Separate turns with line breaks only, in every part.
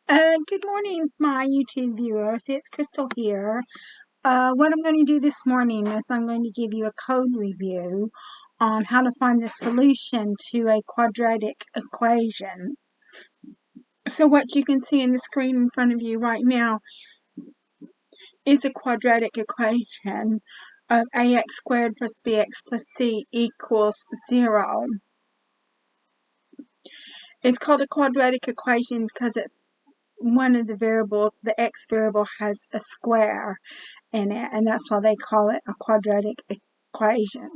Good morning, my YouTube viewers. It's Crystal here. What I'm going to do this morning is I'm going to give you a code review on how to find the solution to a quadratic equation. So what you can see in the screen in front of you right now is a quadratic equation of ax squared plus bx plus c equals 0. It's called a quadratic equation because it's one of the variables, the x variable, has a square in it, and that's why they call it a quadratic equation.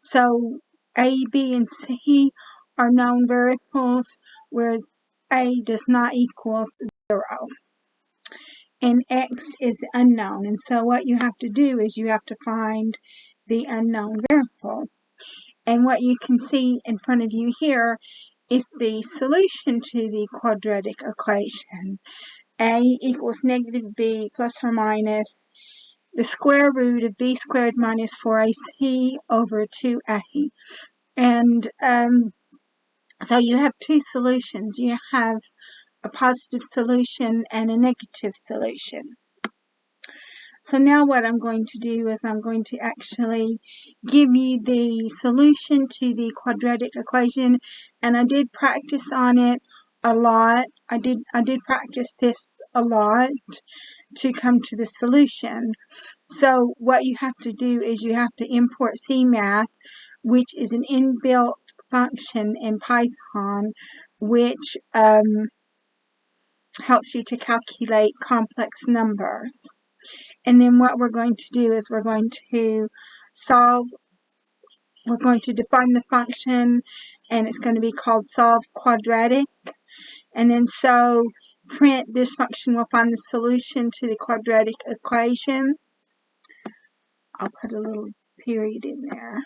So a, b, and c are known variables, whereas a does not equal 0, and x is unknown. And so what you have to do is you have to find the unknown variable. And what you can see in front of you here is the solution to the quadratic equation. A equals negative b plus or minus the square root of b squared minus 4ac over 2a. And so you have two solutions. You have a positive solution and a negative solution. So now what I'm going to do is I'm going to actually give you the solution to the quadratic equation, and I did practice on it a lot. I did practice this a lot to come to the solution. So what you have to do is you have to import CMath, which is an inbuilt function in Python, which helps you to calculate complex numbers. And then what we're going to do is we're going to define the function, and it's going to be called solve quadratic. And then so print this function will find the solution to the quadratic equation. I'll put a little period in there.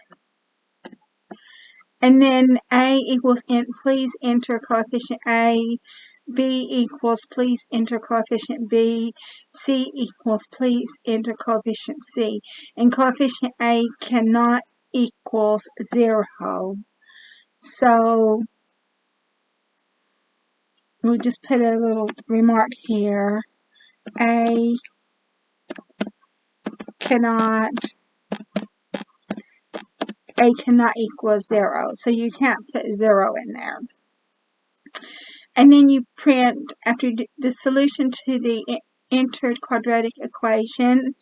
And then a equals please enter coefficient a. B equals please enter coefficient b. C equals please enter coefficient c. And coefficient a cannot equal 0. So we'll just put a little remark here. A cannot equal 0. So you can't put 0 in there. And then you print, after the solution to the entered quadratic equation,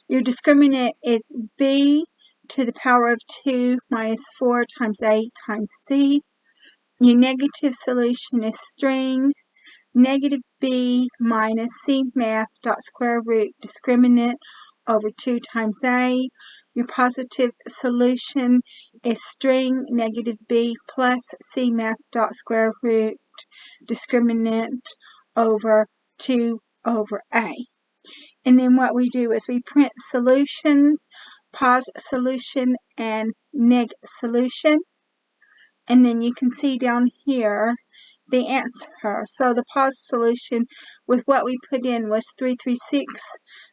your discriminant is b to the power of 2 minus 4 times a times c. Your negative solution is string negative b minus c math dot square root discriminant over 2 times a. Your positive solution is string negative b plus c math dot square root discriminant over 2 over a. And then what we do is we print solutions, pos solution, and neg solution. And then you can see down here the answer. So the pos solution with what we put in was 336.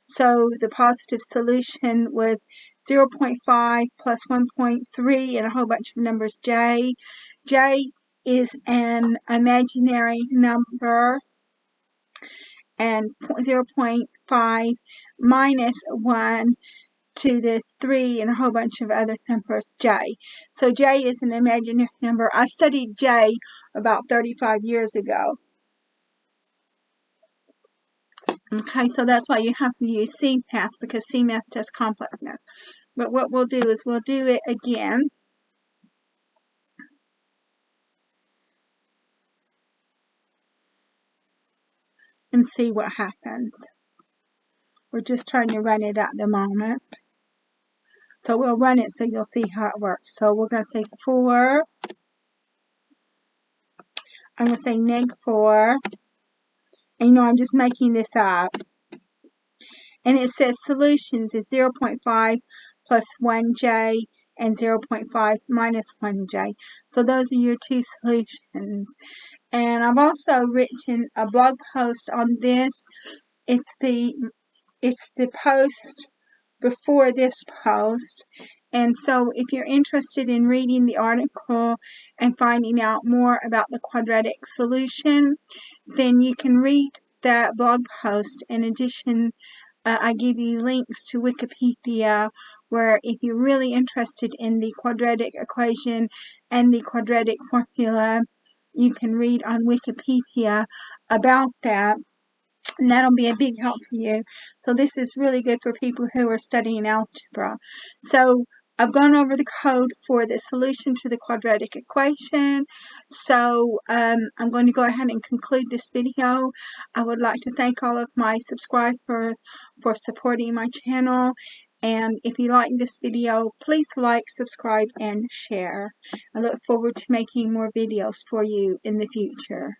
So the positive solution was 0.5 plus 1.3 and a whole bunch of numbers j. J is an imaginary number, and 0.5 minus 1 to the 3 and a whole bunch of other numbers j. So j is an imaginary number. I studied j about 35 years ago. Okay, so that's why you have to use CMath, because CMath does complexness. But what we'll do is we'll do it again. And see what happens. We're just trying to run it at the moment. So we'll run it so you'll see how it works. So we're going to say 4. I'm going to say neg 4. And you know, I'm just making this up. And it says solutions is 0.5 plus 1j and 0.5 minus 1j. So those are your two solutions. And I've also written a blog post on this. It's the post before this post. And so if you're interested in reading the article and finding out more about the quadratic solution, then you can read that blog post. In addition, I give you links to Wikipedia, where if you're really interested in the quadratic equation and the quadratic formula, you can read on Wikipedia about that. And that'll be a big help for you. So this is really good for people who are studying algebra. So I've gone over the code for the solution to the quadratic equation. So I'm going to go ahead and conclude this video. I would like to thank all of my subscribers for supporting my channel. And if you like this video, please like, subscribe, and share. I look forward to making more videos for you in the future.